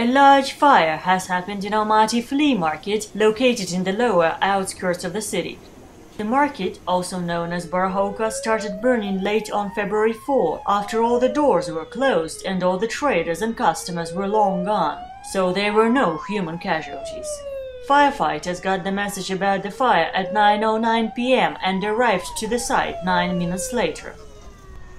A large fire has happened in Almaty Flea Market, located in the lower outskirts of the city. The market, also known as Barhoka, started burning late on February 4, after all the doors were closed and all the traders and customers were long gone, so there were no human casualties. Firefighters got the message about the fire at 9:09 p.m. and arrived to the site 9 minutes later.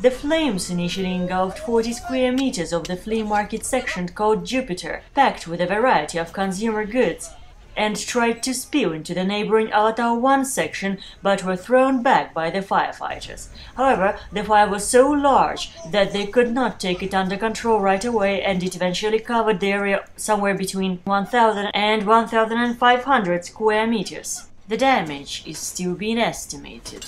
The flames initially engulfed 40 square meters of the flea market section called Jupiter, packed with a variety of consumer goods, and tried to spill into the neighboring Alatau 1 section, but were thrown back by the firefighters. However, the fire was so large that they could not take it under control right away, and it eventually covered the area somewhere between 1,000 and 1,500 square meters. The damage is still being estimated.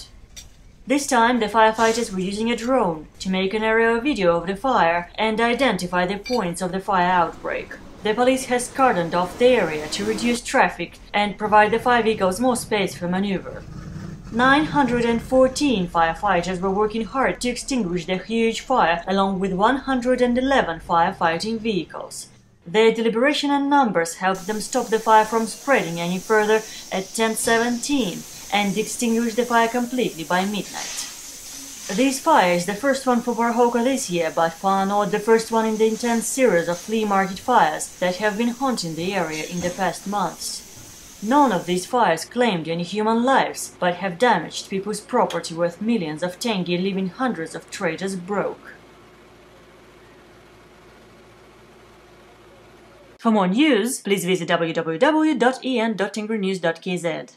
This time, the firefighters were using a drone to make an aerial video of the fire and identify the points of the fire outbreak. The police has cordoned off the area to reduce traffic and provide the fire vehicles more space for maneuver. 914 firefighters were working hard to extinguish the huge fire, along with 111 firefighting vehicles. Their deliberation and numbers helped them stop the fire from spreading any further at 10:17 and extinguish the fire completely by midnight. This fire is the first one for Barhoka this year, but far not the first one in the intense series of flea market fires that have been haunting the area in the past months. None of these fires claimed any human lives, but have damaged people's property worth millions of tenge, leaving hundreds of traders broke. For more news, please visit www.en.tingrenews.kz.